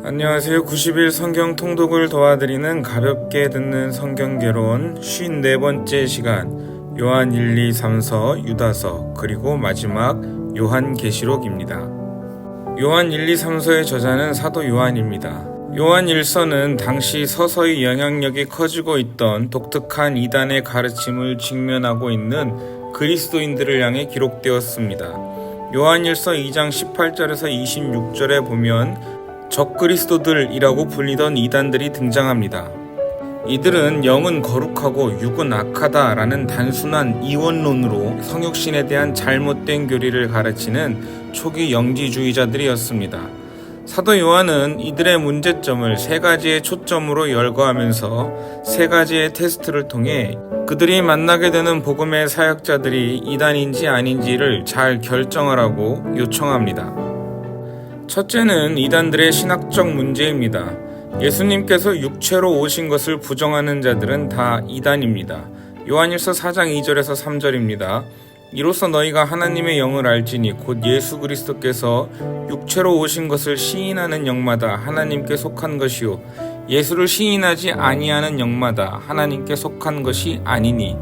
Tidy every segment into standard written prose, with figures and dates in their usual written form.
안녕하세요. 90일 성경 통독을 도와드리는 가볍게 듣는 성경개론 54번째 시간 요한 1, 2, 3서, 유다서, 그리고 마지막 요한계시록입니다. 요한 1, 2, 3서의 저자는 사도 요한입니다. 요한 1서는 당시 서서히 영향력이 커지고 있던 독특한 이단의 가르침을 직면하고 있는 그리스도인들을 향해 기록되었습니다. 요한 1서 2장 18절에서 26절에 보면 적그리스도들이라고 불리던 이단들이 등장합니다. 이들은 영은 거룩하고 육은 악하다라는 단순한 이원론으로 성육신에 대한 잘못된 교리를 가르치는 초기 영지주의자들이었습니다. 사도 요한은 이들의 문제점을 세 가지의 초점으로 열거하면서 세 가지의 테스트를 통해 그들이 만나게 되는 복음의 사역자들이 이단인지 아닌지를 잘 결정하라고 요청합니다. 첫째는 이단들의 신학적 문제입니다. 예수님께서 육체로 오신 것을 부정하는 자들은 다 이단입니다. 요한일서 4장 2절에서 3절입니다. 이로써 너희가 하나님의 영을 알지니 곧 예수 그리스도께서 육체로 오신 것을 시인하는 영마다 하나님께 속한 것이요 예수를 시인하지 아니하는 영마다 하나님께 속한 것이 아니니.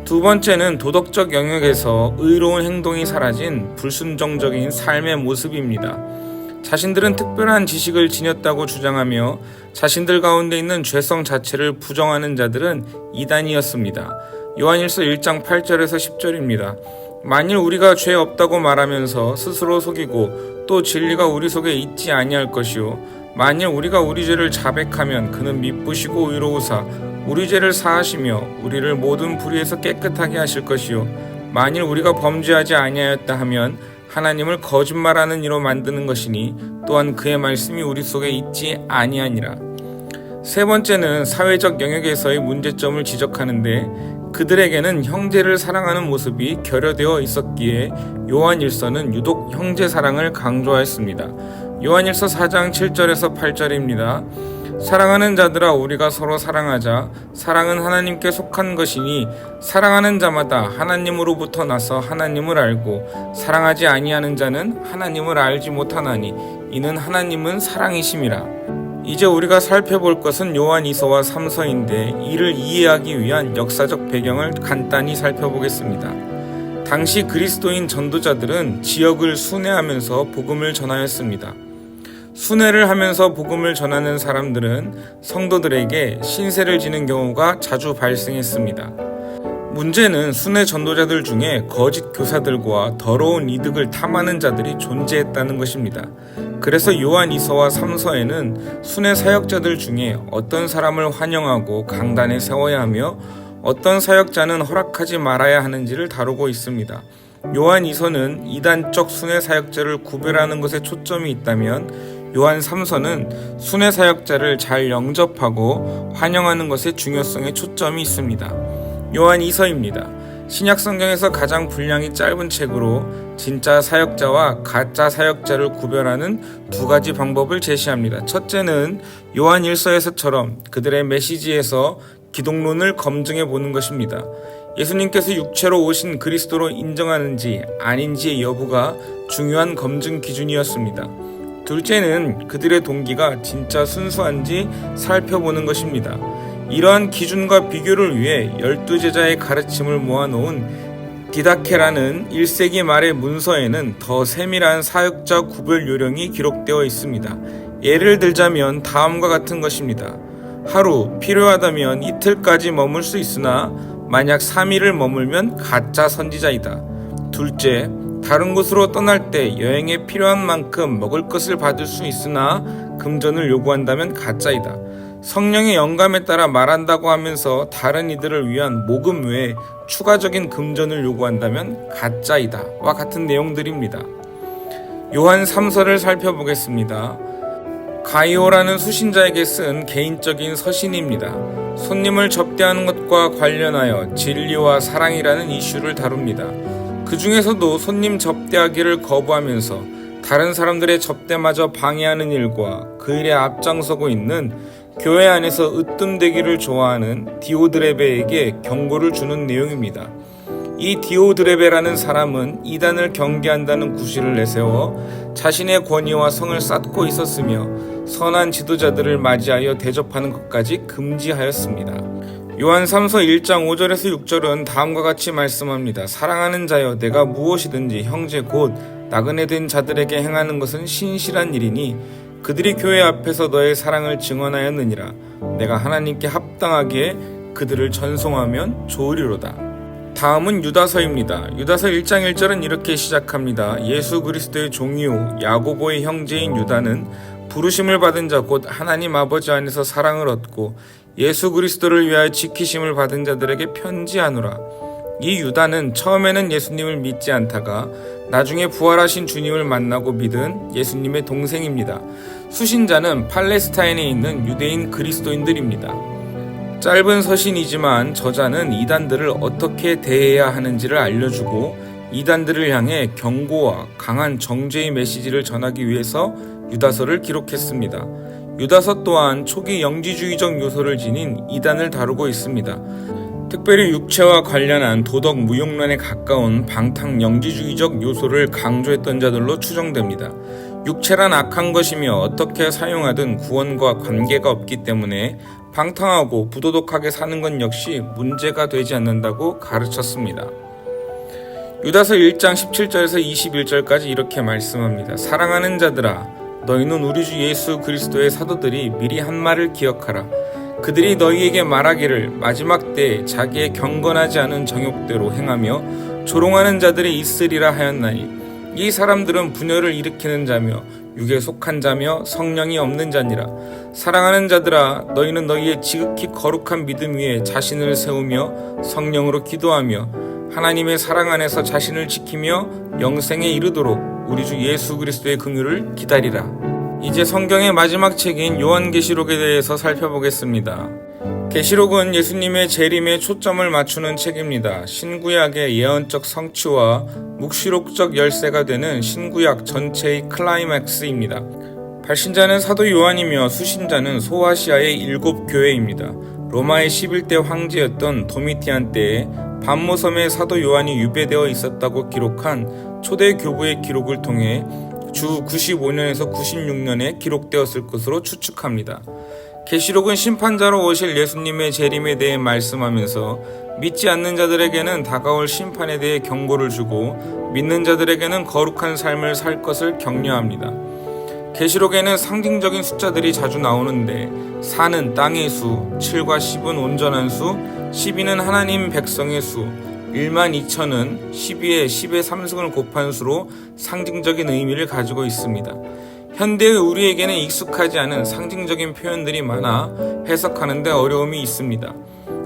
두 번째는 도덕적 영역에서 의로운 행동이 사라진 불순종적인 삶의 모습입니다. 자신들은 특별한 지식을 지녔다고 주장하며 자신들 가운데 있는 죄성 자체를 부정하는 자들은 이단이었습니다. 요한일서 1장 8절에서 10절입니다. 만일 우리가 죄 없다고 말하면서 스스로 속이고 또 진리가 우리 속에 있지 아니할 것이요 만일 우리가 우리 죄를 자백하면 그는 미쁘시고 의로우사 우리 죄를 사하시며 우리를 모든 불의에서 깨끗하게 하실 것이요 만일 우리가 범죄하지 아니하였다 하면 하나님을 거짓말하는 이로 만드는 것이니 또한 그의 말씀이 우리 속에 있지 아니하니라. 세 번째는 사회적 영역에서의 문제점을 지적하는데 그들에게는 형제를 사랑하는 모습이 결여되어 있었기에 요한일서는 유독 형제 사랑을 강조하였습니다. 요한일서 4장 7절에서 8절입니다. 사랑하는 자들아 우리가 서로 사랑하자. 사랑은 하나님께 속한 것이니 사랑하는 자마다 하나님으로부터 나서 하나님을 알고 사랑하지 아니하는 자는 하나님을 알지 못하나니 이는 하나님은 사랑이심이라. 이제 우리가 살펴볼 것은 요한 2서와 3서인데 이를 이해하기 위한 역사적 배경을 간단히 살펴보겠습니다. 당시 그리스도인 전도자들은 지역을 순회하면서 복음을 전하였습니다. 순회를 하면서 복음을 전하는 사람들은 성도들에게 신세를 지는 경우가 자주 발생했습니다. 문제는 순회 전도자들 중에 거짓 교사들과 더러운 이득을 탐하는 자들이 존재했다는 것입니다. 그래서 요한 2서와 3서에는 순회 사역자들 중에 어떤 사람을 환영하고 강단에 세워야 하며 어떤 사역자는 허락하지 말아야 하는지를 다루고 있습니다. 요한 2서는 이단적 순회 사역자를 구별하는 것에 초점이 있다면 요한 3서는 순회 사역자를 잘 영접하고 환영하는 것의 중요성에 초점이 있습니다. 요한 2서입니다. 신약 성경에서 가장 분량이 짧은 책으로 진짜 사역자와 가짜 사역자를 구별하는 두 가지 방법을 제시합니다. 첫째는 요한 1서에서처럼 그들의 메시지에서 기독론을 검증해 보는 것입니다. 예수님께서 육체로 오신 그리스도로 인정하는지 아닌지의 여부가 중요한 검증 기준이었습니다. 둘째는 그들의 동기가 진짜 순수한지 살펴보는 것입니다. 이러한 기준과 비교를 위해 12제자의 가르침을 모아놓은 디다케라는 1세기 말의 문서에는 더 세밀한 사역자 구별 요령이 기록되어 있습니다. 예를 들자면 다음과 같은 것입니다. 하루, 필요하다면 이틀까지 머물 수 있으나 만약 3일을 머물면 가짜 선지자이다. 둘째, 다른 곳으로 떠날 때 여행에 필요한 만큼 먹을 것을 받을 수 있으나 금전을 요구한다면 가짜이다. 성령의 영감에 따라 말한다고 하면서 다른 이들을 위한 모금 외에 추가적인 금전을 요구한다면 가짜이다. 와 같은 내용들입니다. 요한 3서를 살펴보겠습니다. 가이오라는 수신자에게 쓴 개인적인 서신입니다. 손님을 접대하는 것과 관련하여 진리와 사랑이라는 이슈를 다룹니다. 그 중에서도 손님 접대하기를 거부하면서 다른 사람들의 접대마저 방해하는 일과 그 일에 앞장서고 있는 교회 안에서 으뜸되기를 좋아하는 디오드레베에게 경고를 주는 내용입니다. 이 디오드레베라는 사람은 이단을 경계한다는 구실을 내세워 자신의 권위와 성을 쌓고 있었으며 선한 지도자들을 맞이하여 대접하는 것까지 금지하였습니다. 요한 3서 1장 5절에서 6절은 다음과 같이 말씀합니다. 사랑하는 자여, 내가 무엇이든지 형제 곧 나그네 된 자들에게 행하는 것은 신실한 일이니 그들이 교회 앞에서 너의 사랑을 증언하였느니라. 내가 하나님께 합당하게 그들을 전송하면 좋으리로다. 다음은 유다서입니다. 유다서 1장 1절은 이렇게 시작합니다. 예수 그리스도의 종이요 야고보의 형제인 유다는 부르심을 받은 자 곧 하나님 아버지 안에서 사랑을 얻고 예수 그리스도를 위하여 지키심을 받은 자들에게 편지하노라. 이 유다는 처음에는 예수님을 믿지 않다가 나중에 부활하신 주님을 만나고 믿은 예수님의 동생입니다. 수신자는 팔레스타인에 있는 유대인 그리스도인들입니다. 짧은 서신이지만 저자는 이단들을 어떻게 대해야 하는지를 알려주고 이단들을 향해 경고와 강한 정죄의 메시지를 전하기 위해서 유다서를 기록했습니다. 유다서 또한 초기 영지주의적 요소를 지닌 이단을 다루고 있습니다. 특별히 육체와 관련한 도덕 무용론에 가까운 방탕 영지주의적 요소를 강조했던 자들로 추정됩니다. 육체란 악한 것이며 어떻게 사용하든 구원과 관계가 없기 때문에 방탕하고 부도덕하게 사는 것 역시 문제가 되지 않는다고 가르쳤습니다. 유다서 1장 17절에서 21절까지 이렇게 말씀합니다. 사랑하는 자들아, 너희는 우리 주 예수 그리스도의 사도들이 미리 한 말을 기억하라. 그들이 너희에게 말하기를 마지막 때에 자기의 경건하지 않은 정욕대로 행하며 조롱하는 자들이 있으리라 하였나니 이 사람들은 분열을 일으키는 자며 육에 속한 자며 성령이 없는 자니라. 사랑하는 자들아, 너희는 너희의 지극히 거룩한 믿음 위에 자신을 세우며 성령으로 기도하며 하나님의 사랑 안에서 자신을 지키며 영생에 이르도록 우리 주 예수 그리스도의 긍휼을 기다리라. 이제 성경의 마지막 책인 요한계시록에 대해서 살펴보겠습니다. 계시록은 예수님의 재림에 초점을 맞추는 책입니다. 신구약의 예언적 성취와 묵시록적 열쇠가 되는 신구약 전체의 클라이맥스입니다. 발신자는 사도 요한이며 수신자는 소아시아의 7교회입니다. 로마의 11대 황제였던 도미티안 때에 반모섬에 사도 요한이 유배되어 있었다고 기록한 초대 교부의 기록을 통해 주 95년에서 96년에 기록되었을 것으로 추측합니다. 계시록은 심판자로 오실 예수님의 재림에 대해 말씀하면서 믿지 않는 자들에게는 다가올 심판에 대해 경고를 주고 믿는 자들에게는 거룩한 삶을 살 것을 격려합니다. 계시록에는 상징적인 숫자들이 자주 나오는데 4는 땅의 수, 7과 10은 온전한 수, 12는 하나님 백성의 수, 12,000은 12에 10의 3승을 곱한 수로 상징적인 의미를 가지고 있습니다. 현대의 우리에게는 익숙하지 않은 상징적인 표현들이 많아 해석하는데 어려움이 있습니다.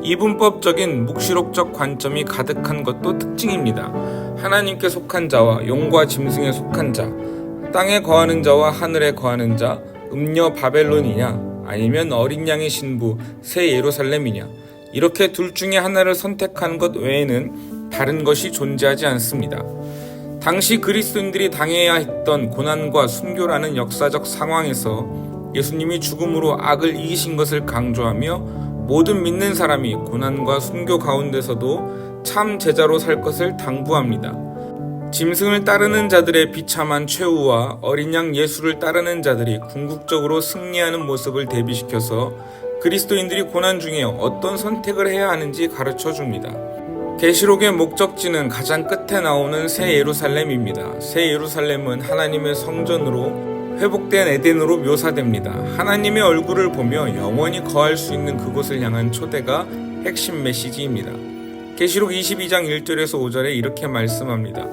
이분법적인 묵시록적 관점이 가득한 것도 특징입니다. 하나님께 속한 자와 용과 짐승에 속한 자, 땅에 거하는 자와 하늘에 거하는 자, 음녀 바벨론이냐 아니면 어린 양의 신부 새 예루살렘이냐, 이렇게 둘 중에 하나를 선택하는 것 외에는 다른 것이 존재하지 않습니다. 당시 그리스도인들이 당해야 했던 고난과 순교라는 역사적 상황에서 예수님이 죽음으로 악을 이기신 것을 강조하며 모든 믿는 사람이 고난과 순교 가운데서도 참 제자로 살 것을 당부합니다. 짐승을 따르는 자들의 비참한 최후와 어린 양 예수를 따르는 자들이 궁극적으로 승리하는 모습을 대비시켜서 그리스도인들이 고난 중에 어떤 선택을 해야 하는지 가르쳐 줍니다. 계시록의 목적지는 가장 끝에 나오는 새 예루살렘입니다. 새 예루살렘은 하나님의 성전으로 회복된 에덴으로 묘사됩니다. 하나님의 얼굴을 보며 영원히 거할 수 있는 그곳을 향한 초대가 핵심 메시지입니다. 계시록 22장 1절에서 5절에 이렇게 말씀합니다.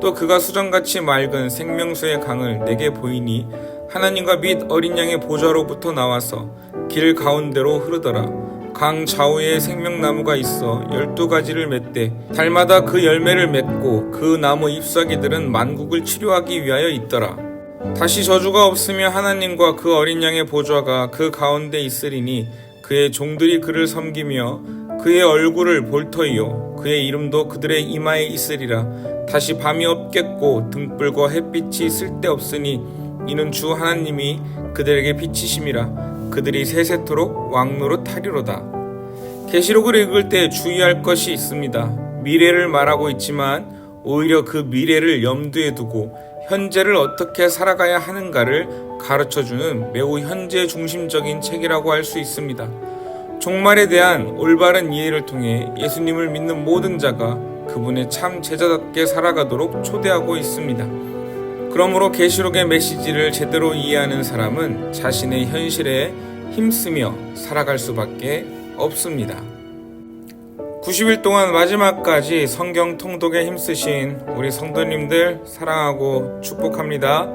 또 그가 수정같이 맑은 생명수의 강을 내게 보이니 하나님과 및 어린 양의 보좌로부터 나와서 길 가운데로 흐르더라. 강 좌우에 생명나무가 있어 12가지를 맺되 달마다 그 열매를 맺고 그 나무 잎사귀들은 만국을 치료하기 위하여 있더라. 다시 저주가 없으며 하나님과 그 어린 양의 보좌가 그 가운데 있으리니 그의 종들이 그를 섬기며 그의 얼굴을 볼 터이요 그의 이름도 그들의 이마에 있으리라. 다시 밤이 없겠고 등불과 햇빛이 쓸데없으니 이는 주 하나님이 그들에게 비치심이라. 그들이 세세토록 왕노릇하리로다. 계시록을 읽을 때 주의할 것이 있습니다. 미래를 말하고 있지만 오히려 그 미래를 염두에 두고 현재를 어떻게 살아가야 하는가를 가르쳐주는 매우 현재 중심적인 책이라고 할 수 있습니다. 종말에 대한 올바른 이해를 통해 예수님을 믿는 모든 자가 그분의 참 제자답게 살아가도록 초대하고 있습니다. 그러므로 계시록의 메시지를 제대로 이해하는 사람은 자신의 현실에 힘쓰며 살아갈 수밖에 없습니다. 90일 동안 마지막까지 성경 통독에 힘쓰신 우리 성도님들 사랑하고 축복합니다.